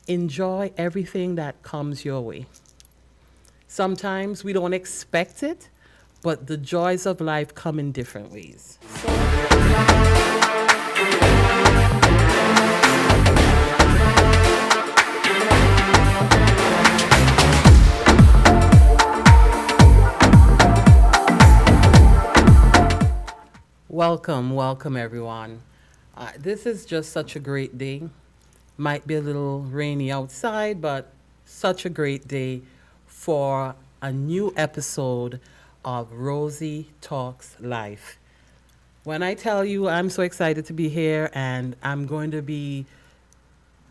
Enjoy everything that comes your way. Sometimes we don't expect it, but the joys of life come in different ways. Welcome everyone. This is just such a great day. Might be a little rainy outside, but such a great day for a new episode of Rosie Talks Life. When I tell you I'm so excited to be here and I'm going to be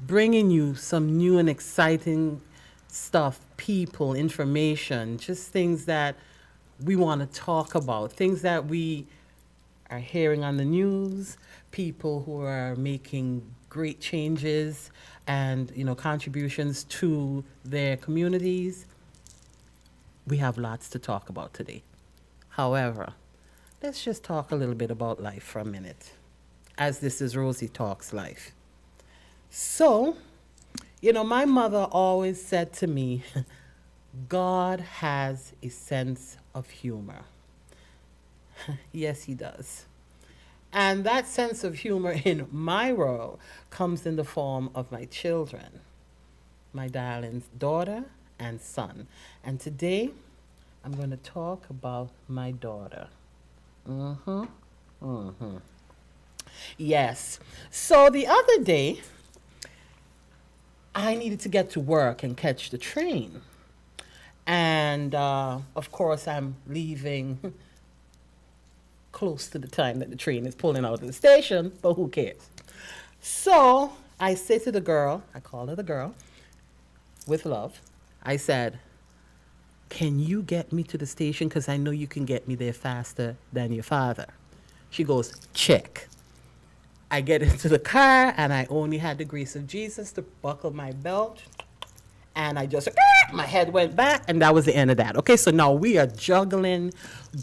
bringing you some new and exciting stuff, people, information, just things that we want to talk about, things that we are hearing on the news, people who are making great changes and contributions to their communities. We have lots to talk about today. However, let's just talk a little bit about life for a minute, as this is Rosie Talks Life. So, my mother always said to me, God has a sense of humor. Yes, he does. And that sense of humor in my world comes in the form of my children, my darling daughter and son. And today, I'm going to talk about my daughter. Yes. So the other day, I needed to get to work and catch the train. And, of course, I'm leaving close to the time that the train is pulling out of the station, but who cares? So I say to the girl, I call her the girl, with love. I said, can you get me to the station? Because I know you can get me there faster than your father. She goes, check. I get into the car, and I only had the grace of Jesus to buckle my belt. And I just, my head went back, and that was the end of that. Okay, so now we are juggling,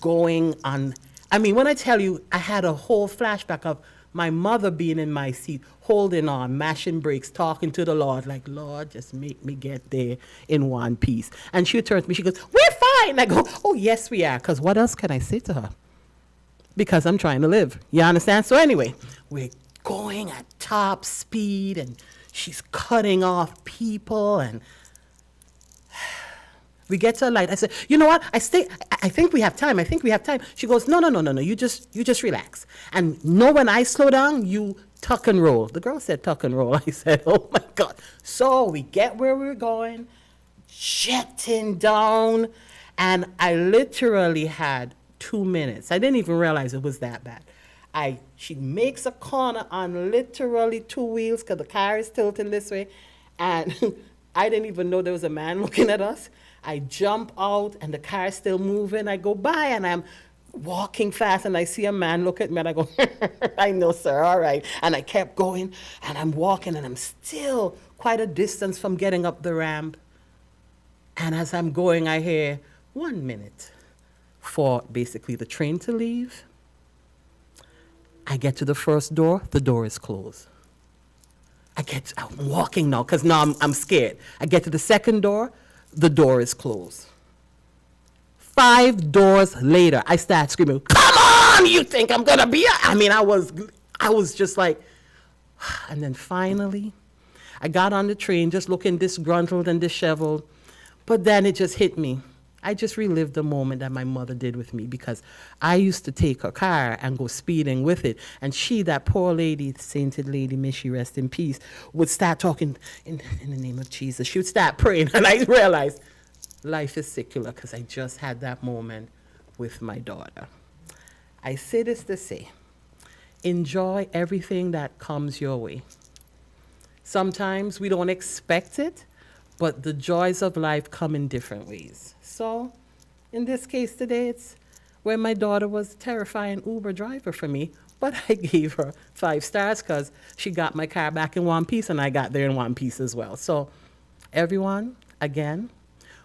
going on. I mean, when I tell you, I had a whole flashback of my mother being in my seat, holding on, mashing brakes, talking to the Lord, like, Lord, just make me get there in one piece. And she turns to me, she goes, we're fine. I go, oh, yes, we are, because what else can I say to her? Because I'm trying to live. You understand? So anyway, we're going at top speed, and she's cutting off people, and we get to a light. I said, you know what? I think we have time. She goes, no. You just relax. And know when I slow down, you tuck and roll. The girl said tuck and roll. I said, oh my God. So we get where we're going, jetting down. And I literally had 2 minutes. I didn't even realize it was that bad. She makes a corner on literally two wheels because the car is tilting this way. And I didn't even know there was a man looking at us. I jump out and the car is still moving. I go by and I'm walking fast and I see a man look at me and I go, I know, sir, all right. And I kept going and I'm walking and I'm still quite a distance from getting up the ramp. And as I'm going, I hear 1 minute for basically the train to leave. I get to the first door, the door is closed. I'm walking now because now I'm scared. I get to the second door, the door is closed. 5 doors later, I start screaming, come on, you think I'm gonna be? I mean, I was just like, and then finally, I got on the train just looking disgruntled and disheveled, but then it just hit me. I just relived the moment that my mother did with me because I used to take her car and go speeding with it. And she, that poor lady, sainted lady, may she rest in peace, would start talking in the name of Jesus. She would start praying. And I realized life is secular because I just had that moment with my daughter. I say this to say, enjoy everything that comes your way. Sometimes we don't expect it, but the joys of life come in different ways. So, in this case today, it's where my daughter was a terrifying Uber driver for me, but I gave her 5 stars because she got my car back in one piece and I got there in one piece as well. So, everyone, again,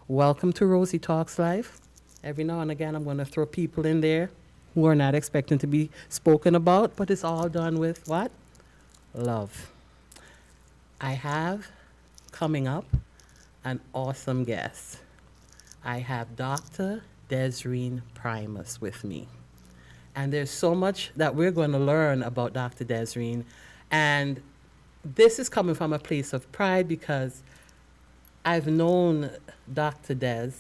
welcome to Rosie Talks Life. Every now and again, I'm going to throw people in there who are not expecting to be spoken about, but it's all done with what? Love. I have coming up, an awesome guest. I have Dr. Desserine Primus with me. And there's so much that we're going to learn about Dr. Desserine. And this is coming from a place of pride because I've known Dr. Des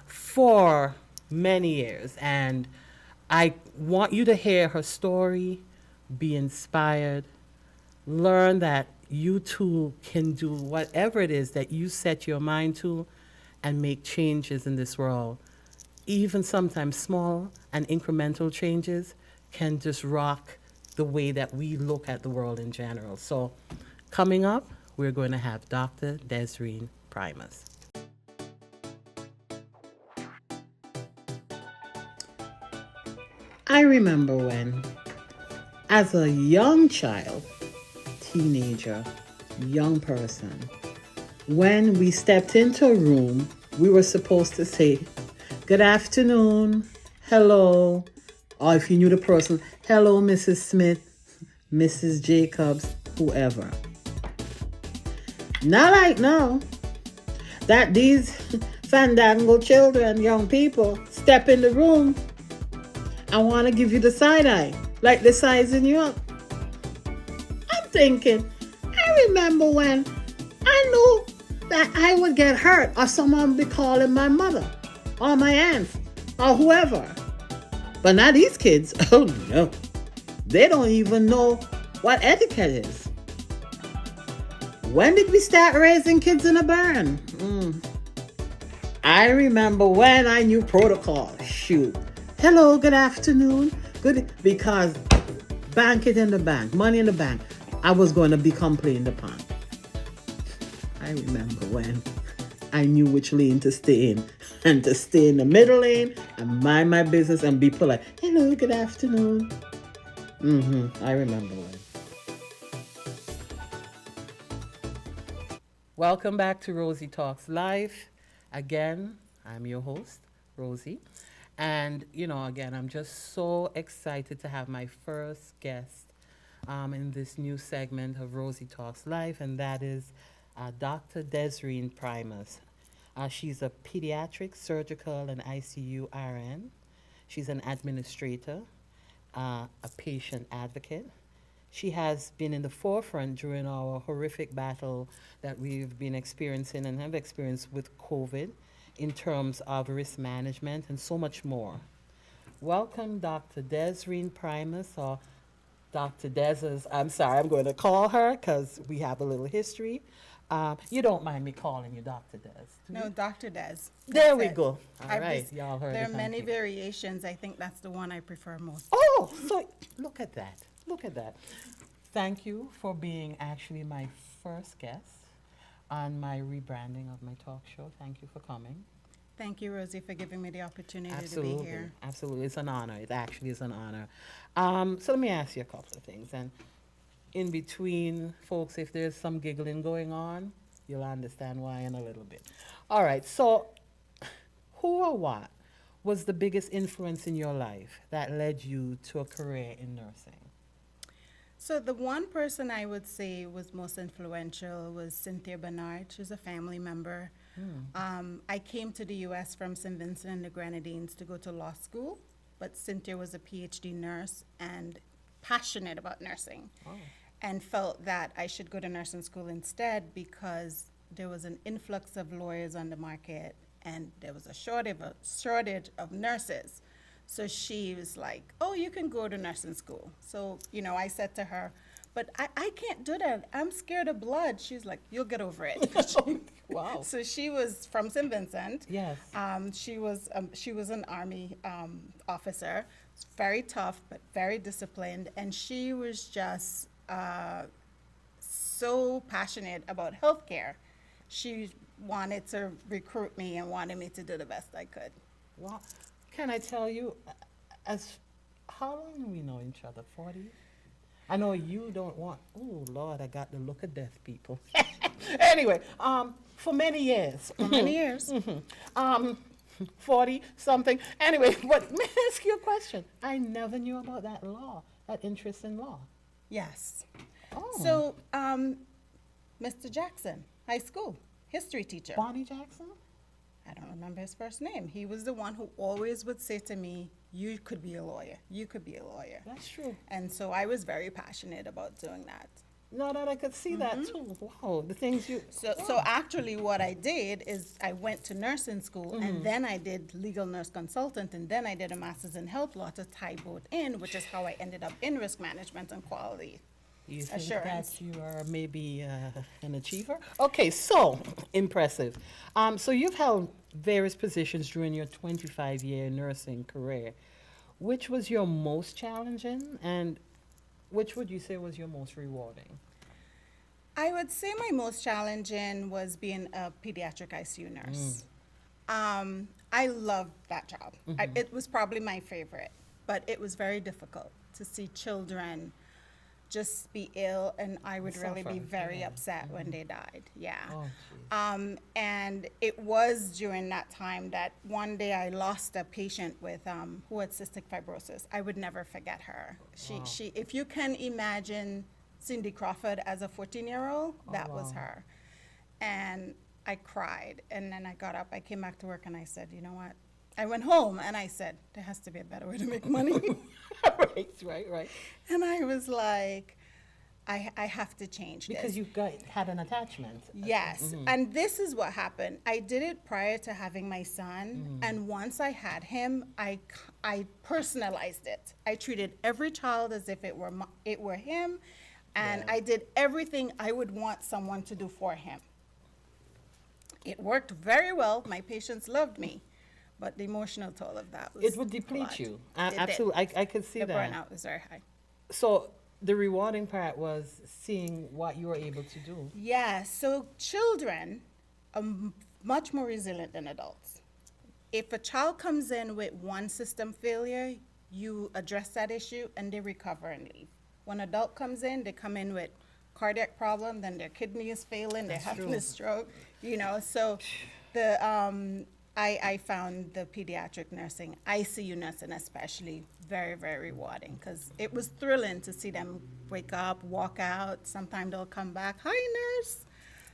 for many years. And I want you to hear her story, be inspired, learn that you too can do whatever it is that you set your mind to and make changes in this world. Even sometimes small and incremental changes can just rock the way that we look at the world in general. So coming up, we're going to have Dr. Desserine Primus. I remember when, as a young child, teenager, young person, when we stepped into a room, we were supposed to say, good afternoon, hello, or if you knew the person, hello, Mrs. Smith, Mrs. Jacobs, whoever. Not like now, that these fandango children, young people, step in the room and want to give you the side eye, like they're sizing you up. I'm thinking, I remember when I knew that I would get hurt or someone would be calling my mother or my aunt or whoever. But not these kids. Oh no. They don't even know what etiquette is. When did we start raising kids in a barn? I remember when I knew protocol. Shoot. Hello, good afternoon. Good, because bank it in the bank, money in the bank. I was going to become playing the pond. I remember when I knew which lane to stay in and to stay in the middle lane and mind my business and be polite. Hello, good afternoon. I remember when. Welcome back to Rosie Talks Life. Again, I'm your host, Rosie. And, again, I'm just so excited to have my first guest in this new segment of Rosie Talks Life, and that is Dr. Desserine Primus. She's a pediatric, surgical, and ICU RN. She's an administrator, a patient advocate. She has been in the forefront during our horrific battle that we've been experiencing and have experienced with COVID in terms of risk management and so much more. Welcome, Dr. Desserine Primus, or Dr. Des, I'm sorry, I'm going to call her because we have a little history. You don't mind me calling you Dr. Des? No, Dr. Des. There we go. All right, y'all heard it. There are many variations. I think that's the one I prefer most. Oh, so look at that. Look at that. Thank you for being actually my first guest on my rebranding of my talk show. Thank you for coming. Thank you, Rosie, for giving me the opportunity Absolutely. to be here. Absolutely. It's an honor. It actually is an honor. So let me ask you a couple of things. And in between, folks, if there's some giggling going on, you'll understand why in a little bit. All right. So who or what was the biggest influence in your life that led you to a career in nursing? So the one person I would say was most influential was Cynthia Bernard. She's a family member. I came to the U.S. from St. Vincent and the Grenadines to go to law school, but Cynthia was a PhD nurse and passionate about nursing, and felt that I should go to nursing school instead because there was an influx of lawyers on the market and there was a shortage of nurses. So she was like, oh, you can go to nursing school. So, I said to her, but I can't do that. I'm scared of blood. She's like, you'll get over it. Wow. So she was from St. Vincent. Yes. She was an Army officer, very tough, but very disciplined. And she was just so passionate about healthcare. She wanted to recruit me and wanted me to do the best I could. Wow. Can I tell you, how long have we known each other? 40? I know you don't want, oh, Lord, I got the look of death, people. Anyway, for many years. For many years. 40 something. Anyway, but may I ask you a question? I never knew about that law, that interest in law. Yes. Oh. So, Mr. Jackson, high school, history teacher. Bonnie Jackson? I don't remember his first name. He was the one who always would say to me, you could be a lawyer. You could be a lawyer. That's true. And so I was very passionate about doing that. No, that I could see that too. Wow, the things you. So actually what I did is I went to nursing school and then I did legal nurse consultant and then I did a master's in health law to tie both in, which is how I ended up in risk management and quality. You think Assurance. that you are maybe an achiever? Okay, so impressive. So you've held various positions during your 25-year nursing career. Which was your most challenging, and which would you say was your most rewarding? I would say my most challenging was being a pediatric ICU nurse. I loved that job. It was probably my favorite, but it was very difficult to see children just be ill, and I would really be Suffer, very yeah. upset when they died. Yeah. Oh, geez. And it was during that time that one day I lost a patient with who had cystic fibrosis. I would never forget her. She, if you can imagine Cindy Crawford as a 14-year-old, that was wow. her. And I cried, and then I got up, I came back to work, and I said, you know what? I went home, and I said, there has to be a better way to make money. right. And I was like, I have to change this. Because you had an attachment. Yes, and this is what happened. I did it prior to having my son, and once I had him, I personalized it. I treated every child as if it were him, and Yeah. I did everything I would want someone to do for him. It worked very well. My patients loved me, but the emotional toll of that was It would a deplete lot. you. It did. Absolutely, I could see The that. burnout was very high. So the rewarding part was seeing what you were able to do. Yeah, so children are much more resilient than adults. If a child comes in with one system failure, you address that issue and they recover and leave. When an adult comes in, they come in with cardiac problem, then their kidney is failing, they're That's having true. a stroke, so I found the pediatric nursing, ICU nursing especially, very, very rewarding because it was thrilling to see them wake up, walk out. Sometimes they'll come back, hi nurse.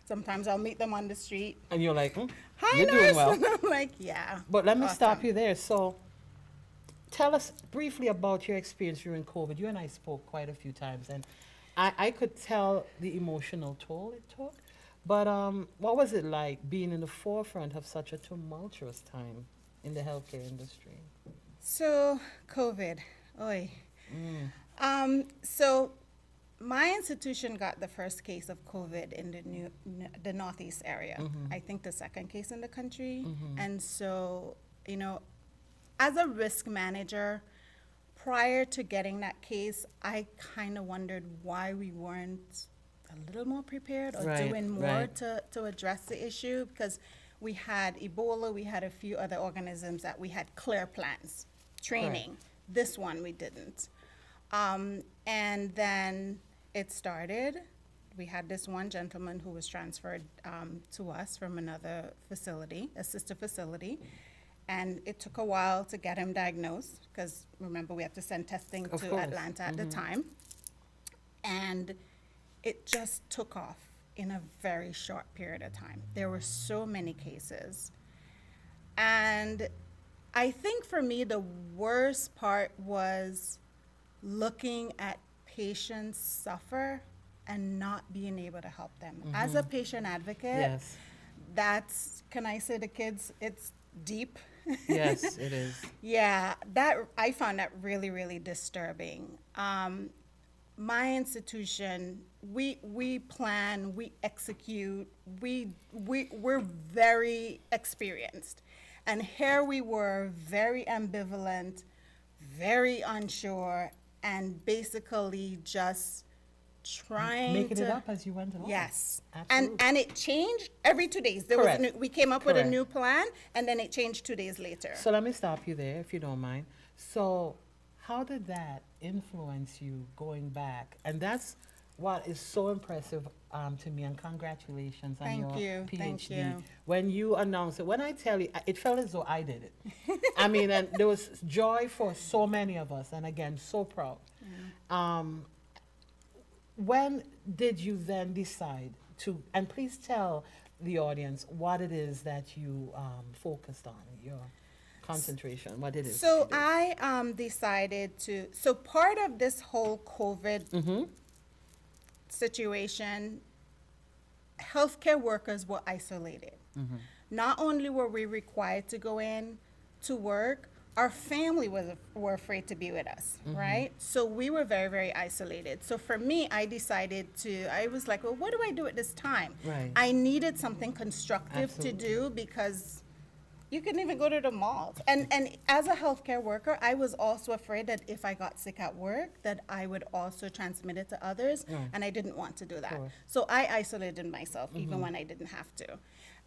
Sometimes I'll meet them on the street, And you're like, hi you're nurse. doing well. And I'm like, yeah. But let me stop awesome. you there. So tell us briefly about your experience during COVID. You and I spoke quite a few times, and I could tell the emotional toll it took. But what was it like being in the forefront of such a tumultuous time in the healthcare industry? So COVID, oy. So my institution got the first case of COVID in the Northeast area. I think the second case in the country. And so, as a risk manager, prior to getting that case, I kind of wondered why we weren't a little more prepared or Right, doing more right. to address the issue, because we had Ebola, we had a few other organisms that we had clear plans, training. This one we didn't. And then it started. We had this one gentleman who was transferred to us from another facility, a sister facility. And it took a while to get him diagnosed, because remember, we have to send testing Of to course. Atlanta at the time. And it just took off in a very short period of time. There were so many cases. And I think for me, the worst part was looking at patients suffer and not being able to help them. As a patient advocate, Yes. that's, can I say the kids, it's deep. Yes, it is. Yeah, I found that really, really disturbing. My institution, we plan, we execute, we're very experienced. And here we were, very ambivalent, very unsure, and basically just trying Making to it up as you went along. Yes, Absolutely. and it changed every 2 days. There was Correct. we came up with a Correct. new plan, and then it changed 2 days later. So let me stop you there, if you don't mind. So how did that influence you going back? And that's what is so impressive to me, and congratulations on Thank your you, PhD. thank you. When you announced it, when I tell you, it felt as though I did it. I mean, and there was joy for so many of us, and again, so proud. When did you then decide and please tell the audience what it is that you focused on, your concentration, what it is. So I decided to, so part of this whole COVID Mm-hmm. situation, healthcare workers were isolated. Mm-hmm. Not only were we required to go in to work, our family were afraid to be with us, right? So we were very, very isolated. So for me, I was like, well, what do I do at this time? Right. I needed something constructive Absolutely. to do because you couldn't even go to the malls. And as a healthcare worker, I was also afraid that if I got sick at work, that I would also transmit it to others, and I didn't want to do that. Sure. So I isolated myself even when I didn't have to.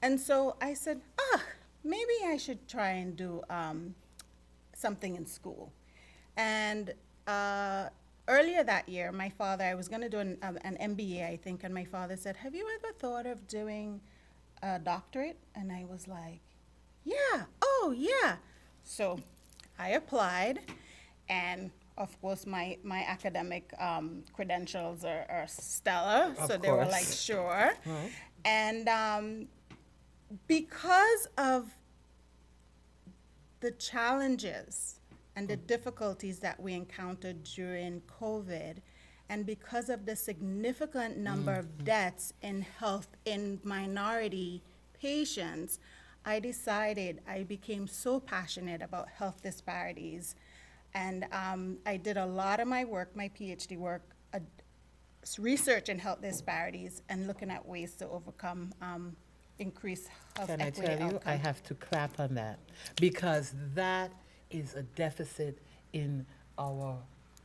And so I said, maybe I should try and do something in school. And earlier that year, my father, I was going to do an MBA, I think, and my father said, have you ever thought of doing a doctorate? And I was like, yeah, oh yeah. So I applied, and of course my academic credentials are stellar, Of so they were course. like, sure. Right. And because of the challenges and the difficulties that we encountered during COVID, and because of the significant number of deaths in minority patients, I became so passionate about health disparities. And I did a lot of my work, my PhD work, research in health disparities and looking at ways to overcome increased health Can I equity tell you, I outcome. have to clap on that, because that is a deficit in our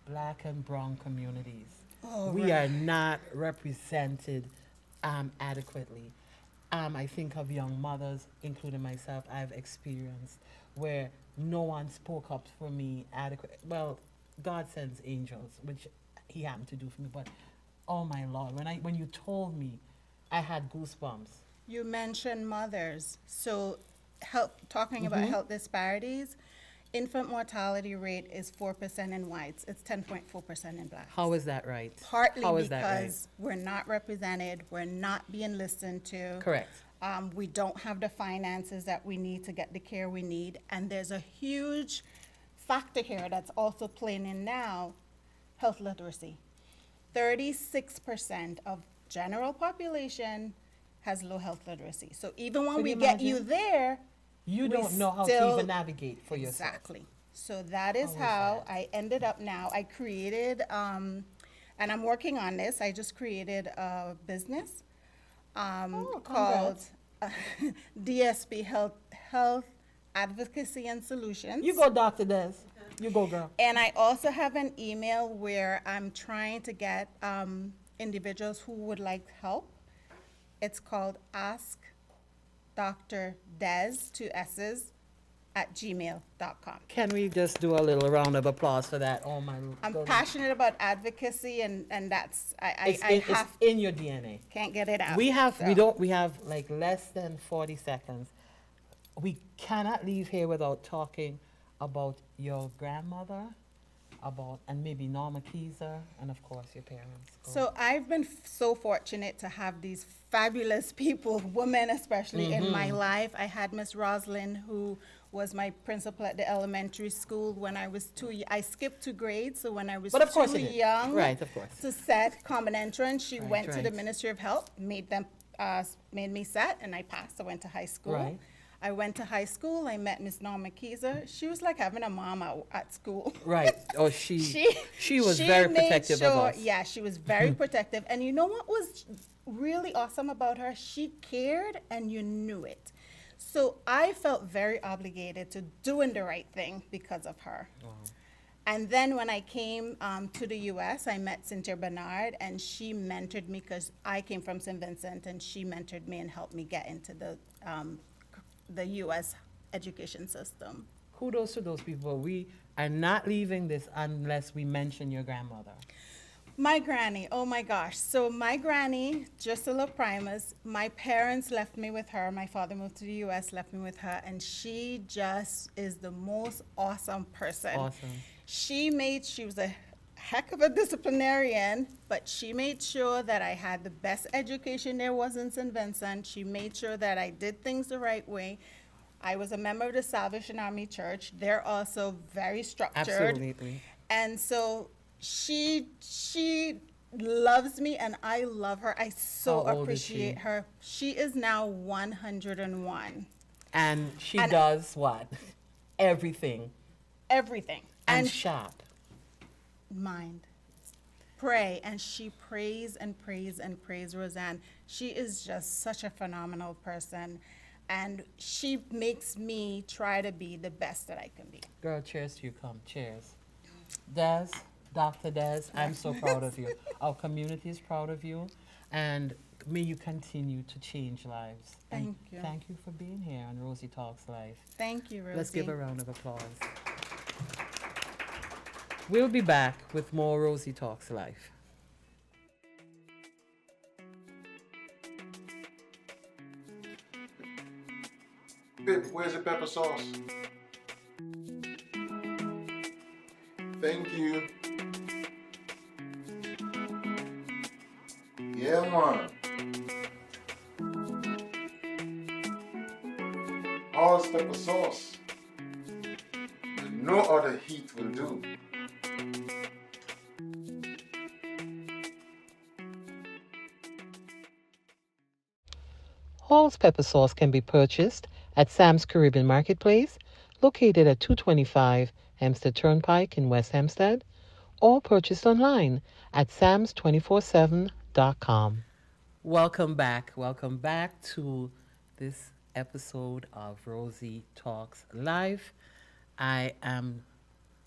black and brown communities. Oh, We right. are not represented adequately. I think of young mothers, including myself, I've experienced where no one spoke up for me adequate. Well, God sends angels, which He happened to do for me, but oh my Lord, when you told me, I had goosebumps. You mentioned mothers. So talking about Mm-hmm. health disparities, infant mortality rate is 4% in whites. It's 10.4% in blacks. How is that right? Partly How is that right? because we're not represented, we're not being listened to. Correct. We don't have the finances that we need to get the care we need. And there's a huge factor here that's also playing in now, health literacy. 36% of general population has low health literacy. So even when Could we you get you imagine? there, You we don't know how to still- even navigate for yourself. Exactly. So that is How is how that? I ended up now. I created, and I'm working on this. I just created a business Oh, called DSP Health Advocacy and Solutions. You go, Dr. Des. You go, girl. And I also have an email where I'm trying to get individuals who would like help. It's called Ask Dr. Des, 2 S's, at gmail.com. Can we just do a little round of applause for that? Oh, my I'm goodness. passionate about advocacy, and that's, It's, I it's have, in your DNA. can't get it out. We so. have like less than 40 seconds. We cannot leave here without talking about your grandmother, and maybe Norma Keyser, and of course your parents. Go. So I've been so fortunate to have these fabulous people, women especially, in my life. I had Miss Rosalind, who was my principal at the elementary school when I was I skipped 2 grades, so when I was But of course too you did. young Right, of course. to set common entrance, she Right, went to the right. Ministry of Health, made me set, and I passed. I went to high school. Right. I went to high school. I met Miss Norma Keyser. She was like having a mom at school. Right. Oh, she was she very made protective sure, of us. Yeah, she was very protective. And you know what was really awesome about her? She cared, and you knew it. So I felt very obligated to doing the right thing because of her. Wow. And then when I came to the U.S., I met Cynthia Bernard, and she mentored me because I came from St. Vincent, and she mentored me and helped me get into the U.S. education system. Kudos to those people. We are not leaving this unless we mention your grandmother. My granny, oh my gosh. So my granny, Desserine Primus, my parents left me with her. My father moved to the U.S., left me with her, and she just is the most awesome person. Awesome. She was a heck of a disciplinarian, but she made sure that I had the best education there was in St. Vincent. She made sure that I did things the right way. I was a member of the Salvation Army Church. They're also very structured. Absolutely. And so she loves me and I love her. I so How old is she? appreciate her. She is now 101. And she And- does what? Everything. Everything. And And sharp. mind. Pray. And she prays and prays and prays, Roseanne. She is just such a phenomenal person. And she makes me try to be the best that I can be. Girl, cheers to you. Come, cheers. Des, Dr. Des, I'm so proud of you. Our community is proud of you. And may you continue to change lives. And Thank you. Thank you for being here on Rosie Talks Life. Thank you, Rosie. Let's give a round of applause. We'll be back with more Rosie Talks Life. Babe, where's the pepper sauce? Thank you. Yeah, man. Hall's pepper sauce. No other heat will do. Hall's pepper sauce can be purchased at Sam's Caribbean Marketplace, located at 225 Hempstead Turnpike in West Hempstead, or purchased online at sams247.com. Welcome back. Welcome back to this episode of Rosie Talks Live. I am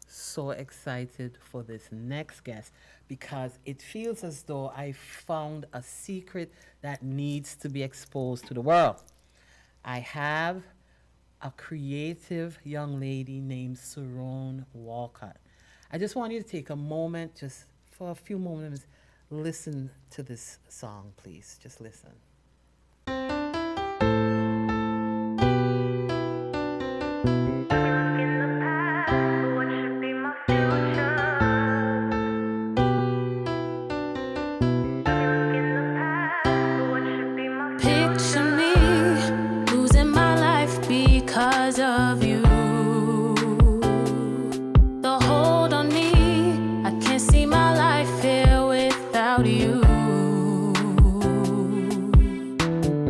so excited for this next guest because it feels as though I found a secret that needs to be exposed to the world. I have a creative young lady named Sueronne Walcott. I just want you to take a moment, just for a few moments, listen to this song, please. Just listen. Picture me losing my life because of you. The hold on me, I can't see my life here without you.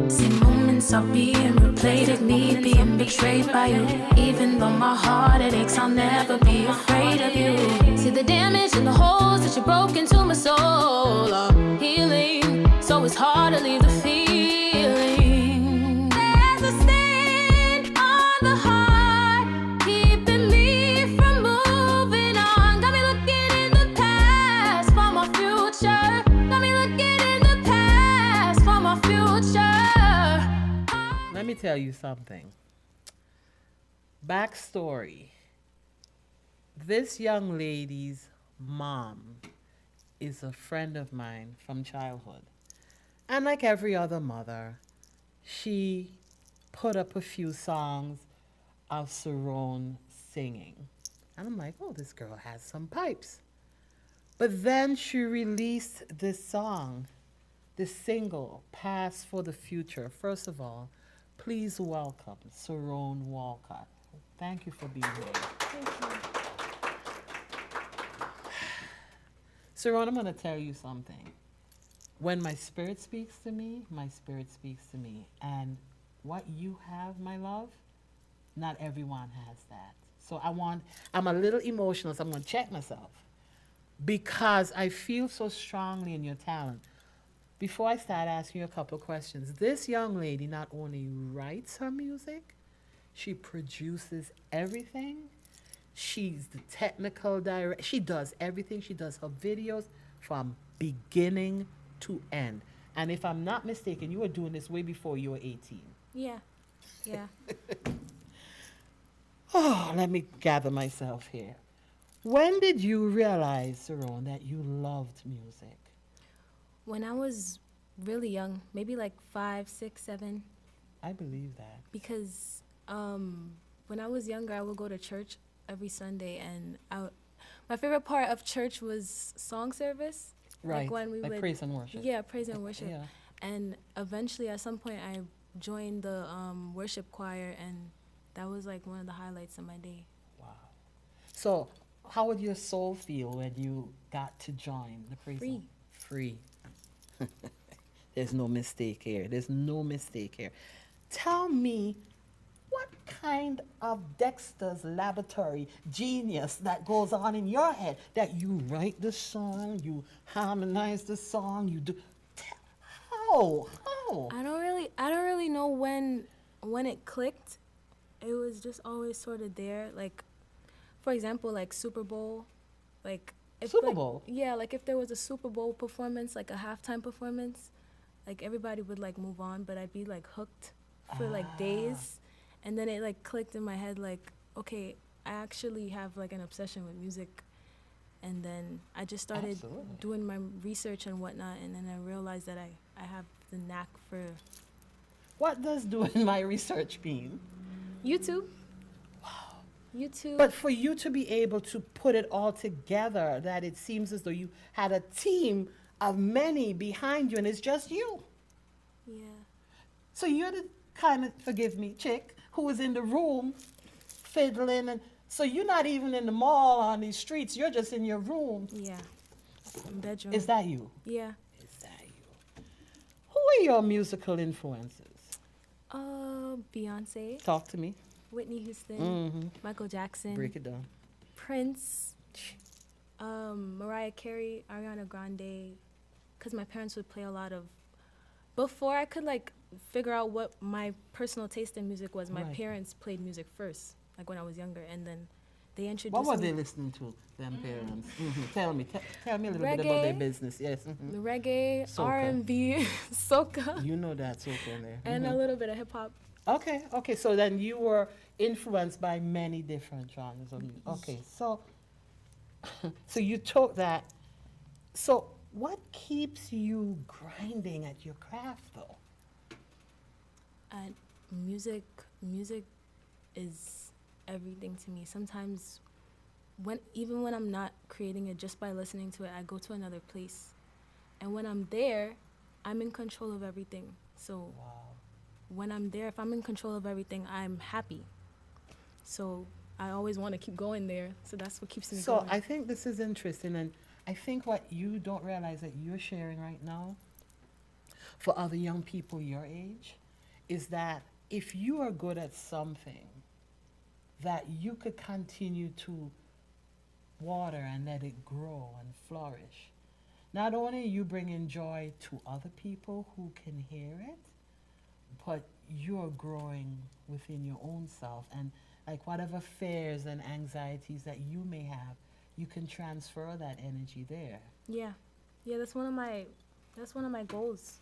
See moments of being replayed at me, being betrayed by you. Even though my heart it aches, I'll never be afraid of you. See the damage and the holes that you broke into my soul are healing, so it's hard to leave the feeling. There's a stain on the heart, keeping me from moving on. Got me looking in the past for my future. Got me looking in the past for my future. Let me tell you something. Backstory. This young lady's mom is a friend of mine from childhood. And like every other mother, she put up a few songs of Sueronne singing. And I'm like, oh, this girl has some pipes. But then she released this song, this single, Pass for the Future. First of all, please welcome Sueronne Walcott. Thank you for being here. Thank you. Sueronne, I'm going to tell you something. When my spirit speaks to me, my spirit speaks to me. And what you have, my love, not everyone has that. So I'm a little emotional, so I'm going to check myself because I feel so strongly in your talent. Before I start asking you a couple of questions, this young lady not only writes her music, she produces everything. She's the technical director. She does everything. She does her videos from beginning to end. And if I'm not mistaken, you were doing this way before you were 18. Yeah. Oh, let me gather myself here. When did you realize, Sueronne, that you loved music? When I was really young, maybe like 5, 6, 7, I believe that. because when I was younger, I would go to church every Sunday, and My favorite part of church was song service. Right. Like when we would, praise and worship. yeah, praise and worship. Yeah. And eventually, at some point, I joined the worship choir, and that was like one of the highlights of my day. Wow. So, how would your soul feel when you got to join the praise? Free. Free. There's no mistake here. There's no mistake here. Tell me, what kind of Dexter's laboratory genius that goes on in your head that you write the song, you harmonize the song, you do? How? I don't really know when it clicked. It was just always sort of there. Like, for example, like Super Bowl, like Super Bowl? Yeah, like if there was a Super Bowl performance, like a halftime performance, like everybody would like move on, but I'd be like hooked for like days, and then it like clicked in my head, like, okay, I actually have like an obsession with music. And then I just started doing my research and whatnot, and then I realized that I have the knack for What does doing my research mean? YouTube. Wow. YouTube. But for you to be able to put it all together, that it seems as though you had a team of many behind you and it's just you. Yeah. So you're the kind of, forgive me, chick who was in the room fiddling, and so you're not even in the mall on these streets, you're just in your room. Yeah. Bedroom. Is that you? Yeah. Is that you? Who are your musical influences? Beyonce, Talk to me. Whitney Houston, Mm-hmm. Michael Jackson, Break it down. Prince, Mariah Carey, Ariana Grande, because my parents would play a lot of. Before I could like figure out what my personal taste in music was, my Right. parents played music first, like when I was younger, and then they introduced What were me they listening to, them parents? Tell me a little bit about Reggae. their business. Yes. the reggae, Soca. R&B, soca, You know that so in there. and a little bit of hip hop. Okay. So then you were influenced by many different genres of music. Okay, so you took that. So what keeps you grinding at your craft, though? And music is everything to me. Sometimes even when I'm not creating it, just by listening to it, I go to another place. And when I'm there, I'm in control of everything. So Wow. when I'm there, if I'm in control of everything, I'm happy. So I always want to keep going there. So that's what keeps me So going. I think this is interesting, and I think what you don't realize that you're sharing right now for other young people your age is that if you are good at something, that you could continue to water and let it grow and flourish. Not only are you bringing joy to other people who can hear it, but you're growing within your own self, and like whatever fears and anxieties that you may have, you can transfer that energy there. Yeah, that's one of my goals.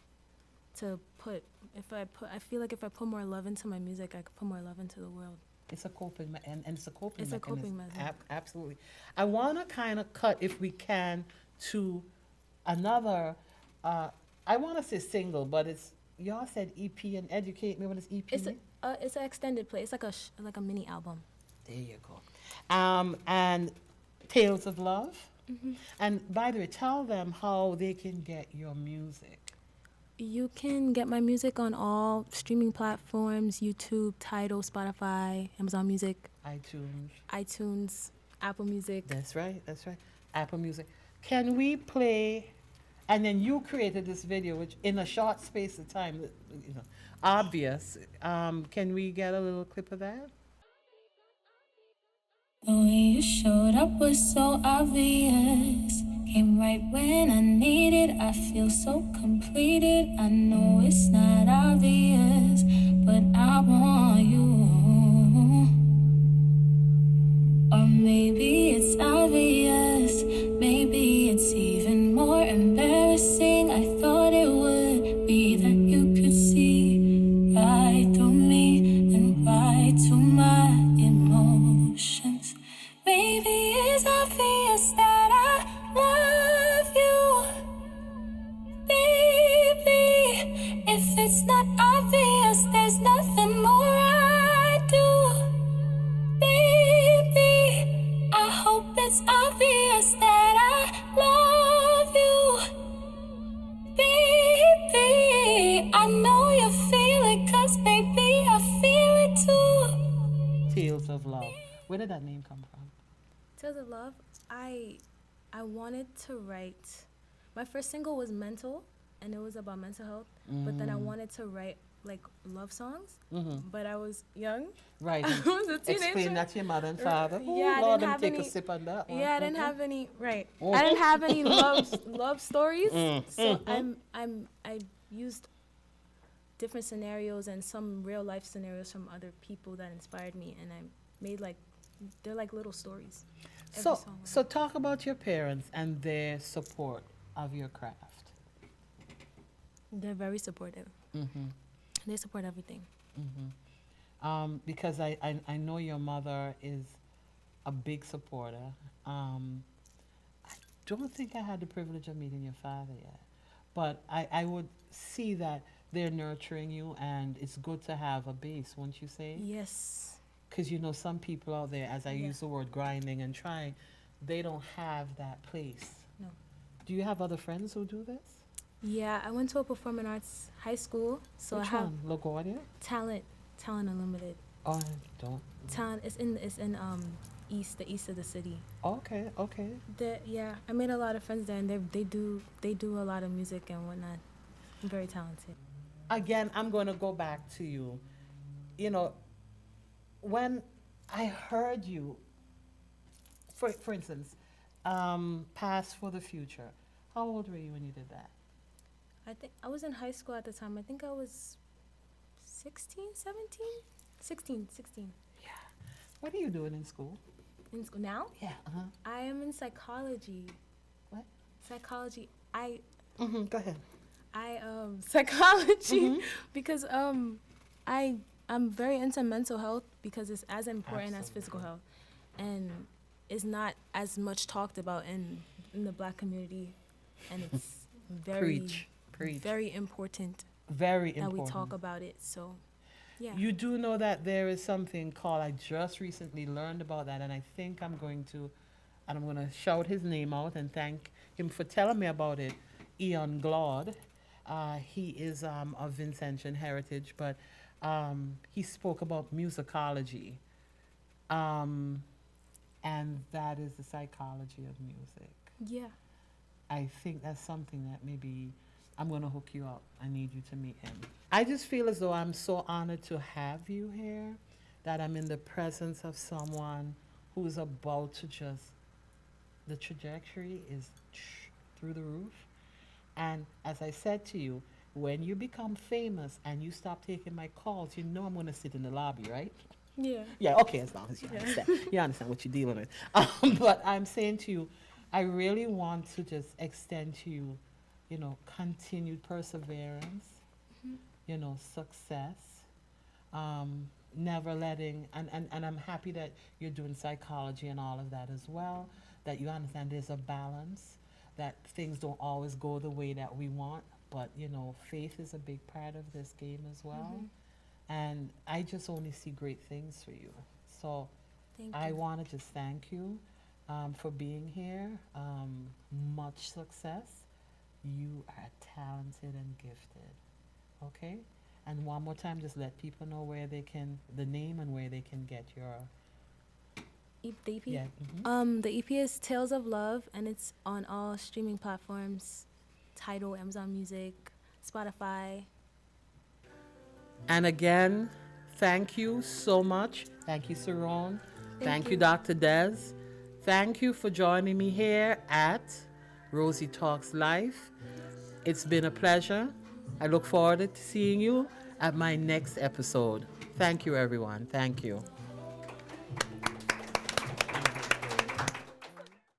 To put, I feel like if I put more love into my music, I could put more love into the world. It's a coping, and it's a coping It's a mechanism. coping mechanism. Absolutely. I want to kind of cut, if we can, to another, I want to say single, but it's, y'all said EP, and educate me what is EP It's mean? it's an extended play. It's like a mini album. There you go. And Tales of Love. Mm-hmm. And by the way, tell them how they can get your music. You can get my music on all streaming platforms: YouTube, Tidal, Spotify, Amazon Music, iTunes, Apple Music. That's right. Apple Music. Can we play? And then you created this video, which in a short space of time, you know, obvious. Can we get a little clip of that? The way you showed up was so obvious. Came right when I needed. I feel so completed. I know it's not obvious, but I want you. Or maybe it's obvious. Maybe it's even more embarrassing. I thought it would be that you could see right through me and right to my emotions. Maybe it's obvious that I love you, baby. If it's not obvious, Where did that name come from? Tales of Love, I wanted to write. My first single was Mental, and it was about mental health. But then I wanted to write like love songs. But I was young. Right. I was a teenager. Explain that to your mother and father. Yeah, Ooh, I Lord, didn't them have take any. a sip on that one. Yeah, I didn't have any. Right. Oh. I didn't have any love stories. So I used different scenarios and some real life scenarios from other people that inspired me, and I made like they're like little stories. Every So, song was so talk about your parents and their support of your craft. They're very supportive. They support everything. Because I know your mother is a big supporter. I don't think I had the privilege of meeting your father yet, but I would see that they're nurturing you, and it's good to have a base, won't you say? Yes. Because you know some people out there, as I Yeah. use the word grinding and trying, they don't have that place. No. Do you have other friends who do this? Yeah, I went to a performing arts high school, so Which I have one? LaGuardia? Talent Unlimited. Oh, I don't. Talent. It's in the east of the city. Okay, okay. Yeah, I made a lot of friends there, and they do a lot of music and whatnot. I'm very talented. Again, I'm going to go back to you. You know, when I heard you, for instance, Past for the Future, how old were you when you did that? I think I was in high school at the time. I think I was 16, 17? 16. What are you doing in school? In school now? Yeah, I am in psychology. What? Psychology. Go ahead. Psychology because I'm very into mental health because it's as important as Absolutely. physical health, and it's not as much talked about in the Black community, and it's very Preach. very important Very that important. we talk about it. So, yeah. You do know that there is something called, I just recently learned about that, and I think I'm going to shout his name out and thank him for telling me about it, Ian Glaude. He is of Vincentian heritage, but he spoke about musicology, and that is the psychology of music. Yeah. I think that's something that maybe I'm going to hook you up. I need you to meet him. I just feel as though I'm so honored to have you here, that I'm in the presence of someone who's about to the trajectory is through the roof. And as I said to you, when you become famous and you stop taking my calls, you know I'm going to sit in the lobby, right? Yeah. Yeah, okay, as long as you understand. You understand what you're dealing with. But I'm saying to you, I really want to just extend to you, you know, continued perseverance, you know, success, never letting, and I'm happy that you're doing psychology and all of that as well, that you understand there's a balance, that things don't always go the way that we want, but, you know, faith is a big part of this game as well. And I just only see great things for you. So Thank I you. want to just thank you for being here. Much success. You are talented and gifted. Okay? And one more time, just let people know where they can, the name and where they can get your, The EP? yeah. The EP is Tales of Love, and it's on all streaming platforms, Tidal, Amazon Music, Spotify. And again, thank you so much. Thank you, Sueronne. Thank you, Dr. Des. Thank you for joining me here at Rosie Talks Life. It's been a pleasure. I look forward to seeing you at my next episode. Thank you, everyone. Thank you.